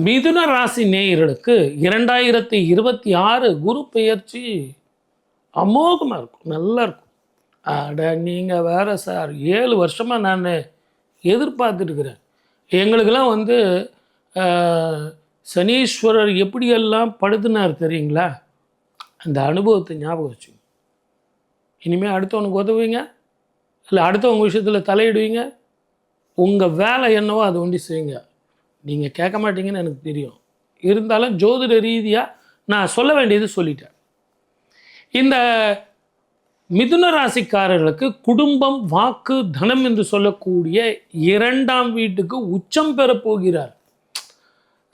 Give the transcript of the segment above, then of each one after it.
மிதுன ராசி நேயர்களுக்கு 2026 குரு பெயர்ச்சி அமோகமாக இருக்கும், நல்லா இருக்கும். அட நீங்கள் வேறு சார், 7 வருஷமாக நான் எதிர்பார்த்துட்டுருக்கிறேன். எங்களுக்கெல்லாம் வந்து சனீஸ்வரர் எப்படியெல்லாம் படுத்துனார் தெரியுங்களா? அந்த அனுபவத்தை ஞாபகம் வச்சுங்க. இனிமேல் அடுத்தவனுக்கு உதவுவீங்க, இல்லை அடுத்தவங்க விஷயத்தில் தலையிடுவீங்க. உங்கள் வேலை என்னவோ அதை ஒண்டி செய்யுங்க. நீங்கள் கேட்க மாட்டீங்கன்னு எனக்கு தெரியும். இருந்தாலும் ஜோதிட ரீதியாக நான் சொல்ல வேண்டியது சொல்லிட்டேன். இந்த மிதுன ராசிக்காரர்களுக்கு குடும்பம், வாக்கு, தனம் என்று சொல்லக்கூடிய 2ஆம் வீட்டுக்கு உச்சம் பெற போகிறார்.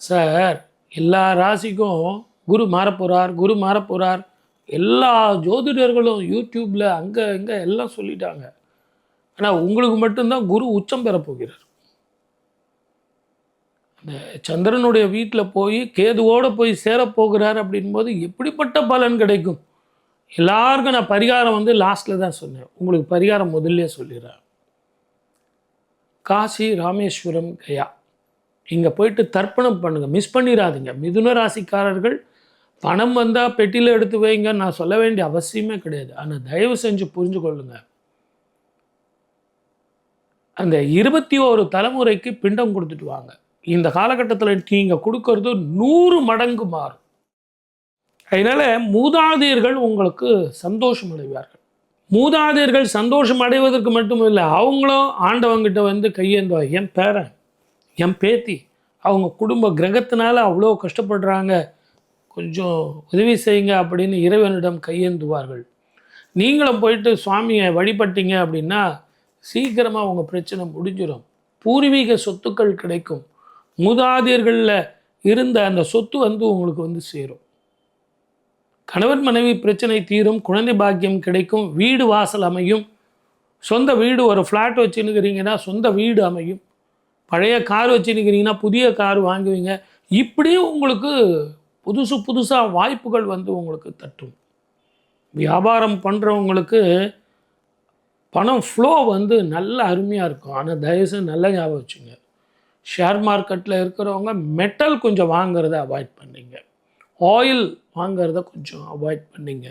சார், எல்லா ராசிக்கும் குரு மாறப்போகிறார். எல்லா ஜோதிடர்களும் யூடியூப்பில் அங்கே இங்கே எல்லாம் சொல்லிட்டாங்க. ஆனால் உங்களுக்கு மட்டும்தான் குரு உச்சம் பெற போகிறார். அந்த சந்திரனுடைய வீட்டில் போய் கேதுவோடு போய் சேரப்போகிறார் அப்படின்போது எப்படிப்பட்ட பலன் கிடைக்கும்? எல்லாருக்கும் நான் பரிகாரம் வந்து லாஸ்ட்டில் தான் சொன்னேன். உங்களுக்கு பரிகாரம் முதல்ல சொல்லிடுறேன். காசி, ராமேஸ்வரம், கயா இங்கே போயிட்டு தர்ப்பணம் பண்ணுங்கள், மிஸ் பண்ணிடாதீங்க. மிதுன ராசிக்காரர்கள் பணம் வந்தால் பெட்டியில் எடுத்து வைங்க, நான் சொல்ல வேண்டிய அவசியமே கிடையாது. ஆனால் தயவு செஞ்சு புரிஞ்சு கொள்ளுங்க, அந்த 21 தலைமுறைக்கு பிண்டம் கொடுத்துட்டு வாங்க. இந்த காலகட்டத்தில் நீங்கள் கொடுக்கறது 100 மடங்கு மாறும். அதனால் மூதாதையர்கள் உங்களுக்கு சந்தோஷம் அடைவார்கள். மூதாதையர்கள் சந்தோஷம் அடைவதற்கு மட்டும் இல்லை, அவங்களும் ஆண்டவங்கிட்ட வந்து கையேந்துவாங்க. என் பேரன், என் பேத்தி, அவங்க குடும்ப கிரகத்தினால அவ்வளோ கஷ்டப்படுறாங்க, கொஞ்சம் உதவி செய்யுங்க அப்படின்னு இறைவனிடம் கையேந்துவார்கள். நீங்களும் போயிட்டு சுவாமியை வழிபட்டீங்க அப்படின்னா சீக்கிரமாக உங்கள் பிரச்சனை முடிஞ்சிடும். பூர்வீக சொத்துக்கள் கிடைக்கும். மூதாதையர்களில் இருந்த அந்த சொத்து வந்து உங்களுக்கு வந்து சேரும். கணவன் மனைவி பிரச்சனை தீரும். குழந்தை பாக்கியம் கிடைக்கும். வீடு வாசல் அமையும். சொந்த வீடு, ஒரு ஃப்ளாட் வச்சுன்னுக்கிறீங்கன்னா சொந்த வீடு அமையும். பழைய கார் வச்சுன்னுக்கிறீங்கன்னா புதிய கார் வாங்குவீங்க. இப்படியும் உங்களுக்கு புதுசாக வாய்ப்புகள் வந்து உங்களுக்கு தட்டும். வியாபாரம் பண்ணுறவங்களுக்கு பணம் ஃப்ளோ வந்து நல்ல அருமையாக இருக்கும். ஆனால் தயவுசெய்து நல்லா ஞாபகம் வச்சுங்க, ஷேர் மார்க்கெட்டில் இருக்கிறவங்க மெட்டல் கொஞ்சம் வாங்கிறத அவாய்ட் பண்ணிங்க, ஆயில் வாங்கிறத கொஞ்சம் அவாய்ட் பண்ணிங்க.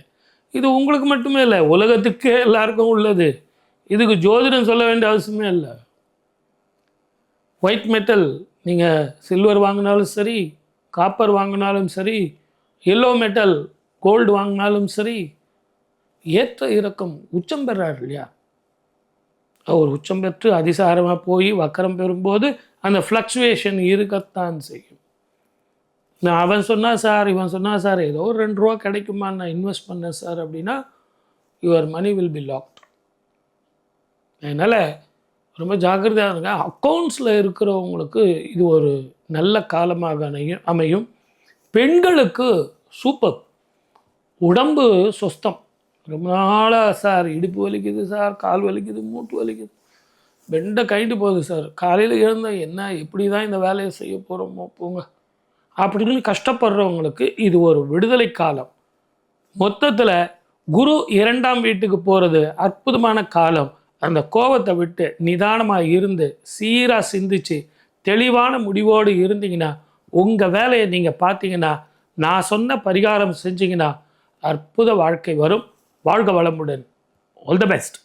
இது உங்களுக்கு மட்டுமே இல்லை, உலகத்துக்கே எல்லாருக்கும் உள்ளது. இதுக்கு ஜோதிடம் சொல்ல வேண்டிய அவசியமே இல்லை. ஒயிட் மெட்டல், நீங்கள் சில்வர் வாங்கினாலும் சரி, காப்பர் வாங்கினாலும் சரி, எல்லோ மெட்டல் கோல்டு வாங்கினாலும் சரி, ஏற்ற இறக்கம் உச்சம் பெறார் இல்லையா? அவர் உச்சம் பெற்று அதிசாரமாக போய் வக்கரம் பெறும்போது அந்த ஃப்ளக்சுவேஷன் இருக்கத்தான் செய்யும். நான் அவன் சொன்னால் சார், இவன் சொன்னால் சார், ஏதோ ஒரு 2 ரூபா கிடைக்குமா நான் இன்வெஸ்ட் பண்ணேன் சார் அப்படின்னா your money will be locked. அதனால் ரொம்ப ஜாக்கிரதையாக இருங்க. அக்கௌண்ட்ஸில் இருக்கிறவங்களுக்கு இது ஒரு நல்ல காலமாக அமையும். பெண்களுக்கு சூப்பர், உடம்பு சொஸ்தம். ரொம்ப நாளாக சார் இடுப்பு வலிக்குது சார், கால் வலிக்குது, மூட்டு வலிக்குது, பெண்டை கைட்டு போகுது சார், காலையில் எழுந்தால் என்ன எப்படி தான் இந்த வேலையை செய்ய போகிறோமோ போங்க அப்படின்னு கஷ்டப்படுறவங்களுக்கு இது ஒரு விடுதலை காலம். மொத்தத்தில் குரு 2ஆம் வீட்டுக்கு போகிறது அற்புதமான காலம். அந்த கோபத்தை விட்டு நிதானமாக இருந்து சீராக சிந்திச்சு தெளிவான முடிவோடு இருந்தீங்கன்னா உங்கள் வேலையை நீங்கள் பார்த்தீங்கன்னா, நான் சொன்ன பரிகாரம் செஞ்சீங்கன்னா அற்புத வாழ்க்கை வரும். வாழ்க வளமுடன். All the best.